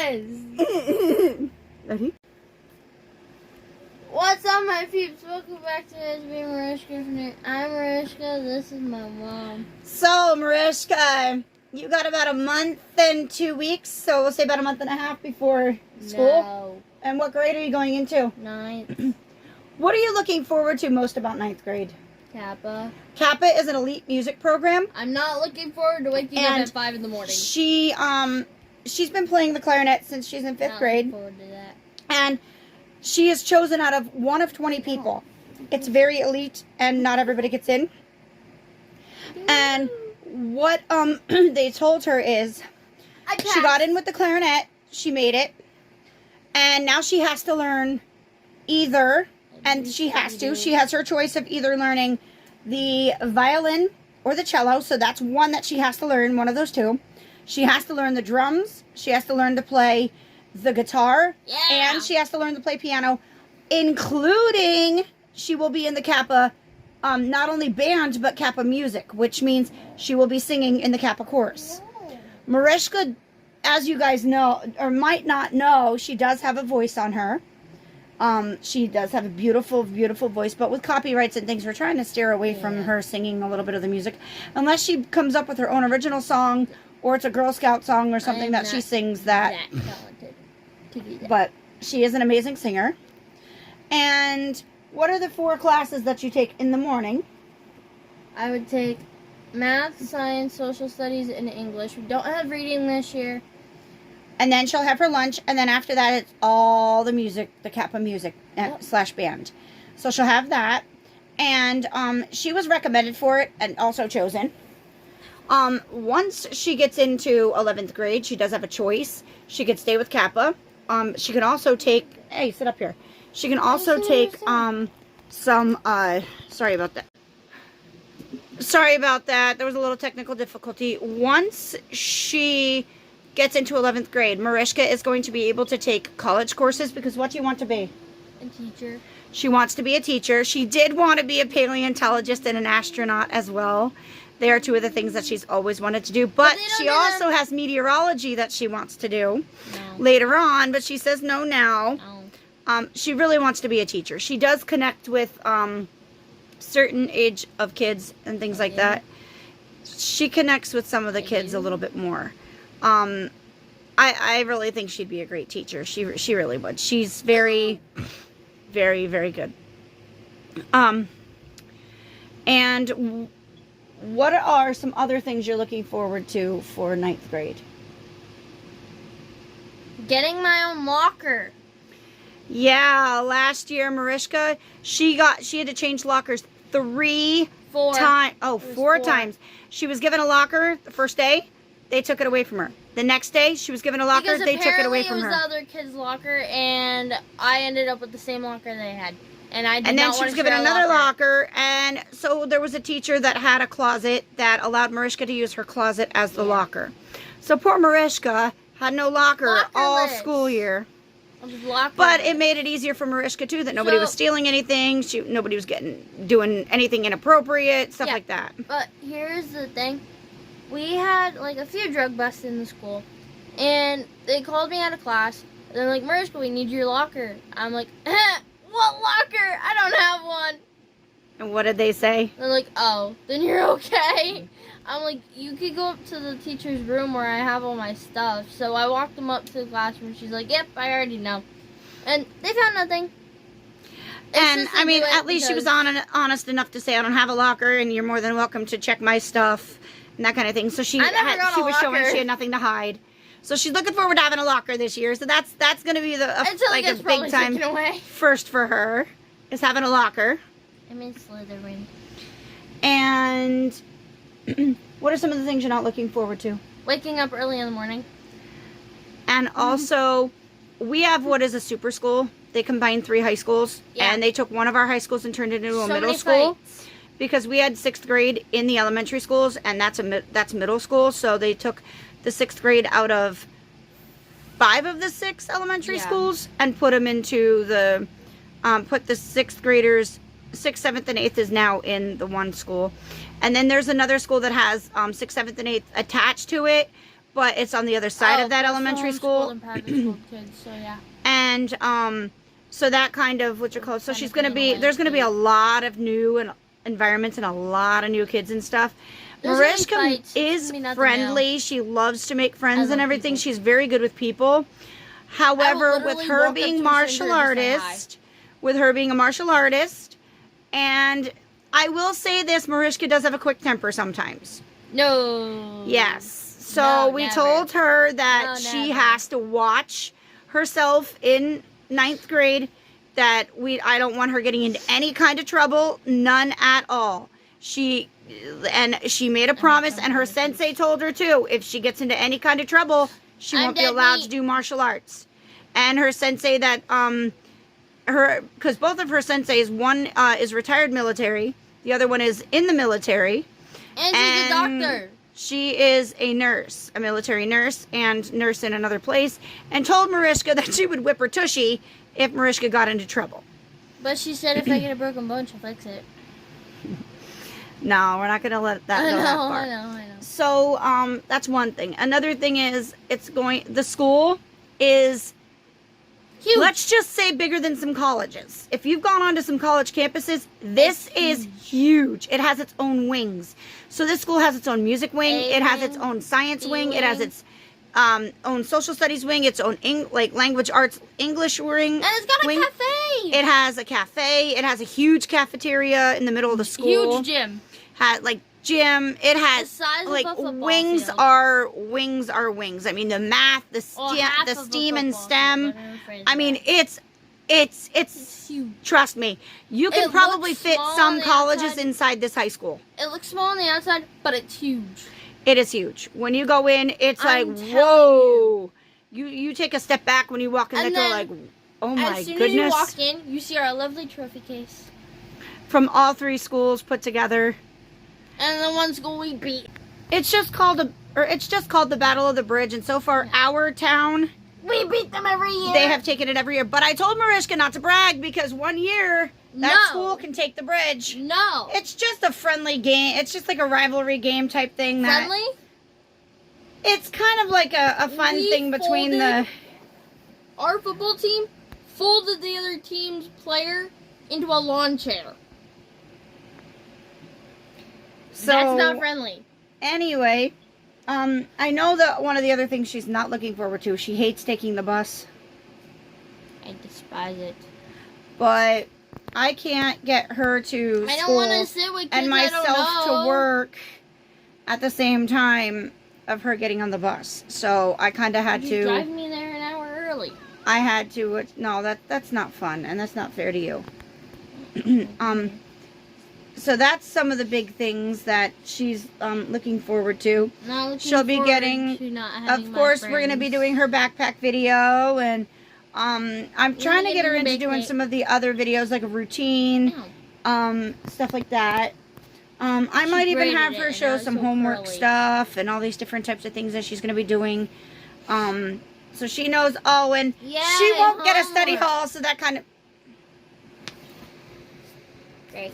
guys! Ready? What's up, my peeps? Welcome back to this being Mariska. I'm Mariska, this is my mom. So, Mariska, you got about a month and 2 weeks, so we'll say about a month and a half before school. No. And what grade are you going into? 9th. What are you looking forward to most about 9th grade? Kappa. Kappa is an elite music program. I'm not looking forward to waking up at 5 in the morning. She's been playing the clarinet since she's in 5th grade. Looking forward to that. And she is chosen out of one of 20 people. It's very elite, and not everybody gets in. And what they told her is she got in with the clarinet, she made it, and now she has to learn either, and she has her choice of either learning the violin or the cello, so that's one that she has to learn, one of those two. She has to learn the drums, she has to learn to play the guitar, and she has to learn to play piano, including she will be in the Kappa, not only band, but Kappa music, which means she will be singing in the Kappa chorus. Mariska, as you guys know, or might not know, she does have a voice on her. She does have a beautiful, beautiful voice, but with copyrights and things, we're trying to steer away from her singing a little bit of the music, unless she comes up with her own original song, or it's a Girl Scout song or something that she sings that. Talented to do that. But she is an amazing singer. And what are the 4 classes that you take in the morning? I would take math, science, social studies, and English. We don't have reading this year. And then she'll have her lunch, and then after that it's all the music, the Kappa music / band. So she'll have that. And she was recommended for it and also chosen. Once she gets into 11th grade, she does have a choice. She could stay with Kappa. She can also take, hey, sit up here. She can also take, sorry about that. Sorry about that. There was a little technical difficulty. Once she gets into 11th grade, Mariska is going to be able to take college courses, because what do you want to be? A teacher. She wants to be a teacher. She did want to be a paleontologist and an astronaut as well. They are 2 of the things that she's always wanted to do. But she also has meteorology that she wants to do later on. But she says no now. She really wants to be a teacher. She does connect with certain age of kids and things like that. She connects with some of the kids a little bit more. I really think she'd be a great teacher. She really would. She's very, very, very good. And what are some other things you're looking forward to for 9th grade? Getting my own locker. Yeah, last year, Mariska, she had to change lockers 4 times. She was given a locker the first day. They took it away from her. The next day, she was given a locker. They took it away from her. It was the other kid's locker, and I ended up with the same locker they had. And then she was given another locker, and so there was a teacher that had a closet that allowed Mariska to use her closet as the locker. So poor Mariska had no locker all school year. But it made it easier for Mariska too, that nobody was stealing anything. Nobody was doing anything inappropriate, stuff like that. But here's the thing. We had like a few drug busts in the school, and they called me out of class. And they're like, Mariska, we need your locker. I'm like, what locker? I don't have one. And what did they say? They're like, oh, then you're okay. I'm like, you could go up to the teacher's room where I have all my stuff. So I walked them up to the classroom. She's like, yep, I already know. And they found nothing. And, I mean, at least she was honest enough to say, I don't have a locker, and you're more than welcome to check my stuff, and that kind of thing. So she was showing she had nothing to hide. So she's looking forward to having a locker this year. So that's going to be a big time first for her, is having a locker. I'm in Slytherin. And what are some of the things you're not looking forward to? Waking up early in the morning. And also, we have what is a super school. They combined 3 high schools, and they took one of our high schools and turned it into a middle school. Because we had 6th grade in the elementary schools, and that's middle school. So they took the 6th grade out of 5 of the 6 elementary schools and put them into the put the 6th graders. 6th, 7th, and 8th is now in the one school. And then there's another school that has 6th, 7th, and 8th attached to it, but it's on the other side of that elementary school. And private school kids, so yeah. And so that kind of what you call. So she's gonna be. There's gonna be a lot of new environments and a lot of new kids and stuff. Mariska is friendly. She loves to make friends and everything. She's very good with people. However, with her being martial artist, and I will say this, Mariska does have a quick temper sometimes. No. Yes. So we told her that she has to watch herself in 9th grade, that I don't want her getting into any kind of trouble, none at all. She made a promise, and her sensei told her too, if she gets into any kind of trouble, she won't be allowed to do martial arts. And her sensei because both of her senseis, one is retired military, the other one is in the military. And she's a doctor. She is a nurse, a military nurse, and nurse in another place, and told Mariska that she would whip her tushy if Mariska got into trouble. But she said if I get a broken bone, she'll fix it. No, we're not going to let that go that far. I know. So, that's one thing. Another thing is, the school is huge. Let's just say bigger than some colleges. If you've gone on to some college campuses, this is huge. It has its own wings. So this school has its own music wing. It has its own science wing. It has its own social studies wing. Its own language arts English wing. And it's got a cafe. It has a cafe. It has a huge cafeteria in the middle of the school. Huge gym. Gym. It has the size of a wings field. are wings. I mean, the math, the STEM and STEM. I mean, it's huge. Trust me, you can probably fit some colleges inside this high school. It looks small on the outside, but it's huge. It is huge. When you go in, it's like, whoa. You take a step back when you walk in the door, like, oh my goodness. As soon as you walk in, you see our lovely trophy case. From all 3 schools put together. And the one school we beat. It's just called the Battle of the Bridge, and so far our town, we beat them every year. They have taken it every year. But I told Mariska not to brag, because one year that school can take the bridge. No. It's just a friendly game. It's just like a rivalry game type thing. Friendly? It's kind of like a fun thing between our football team folded the other team's player into a lawn chair. So, that's not friendly. Anyway, I know that one of the other things she's not looking forward to, she hates taking the bus. I despise it. But I can't get her to I school don't want to sit with kids and myself I don't know. to work at the same time of her getting on the bus. So I kind of had to drive me there an hour early. I had to. No, that's not fun, and that's not fair to you. So that's some of the big things that she's looking forward to. She'll be getting, of course, we're going to be doing her backpack video, and I'm trying to get her into doing some of the other videos, like a routine, stuff like that. I might even have her show some homework stuff and all these different types of things that she's going to be doing. So she knows, and she won't get a study hall, so that kind of... Great.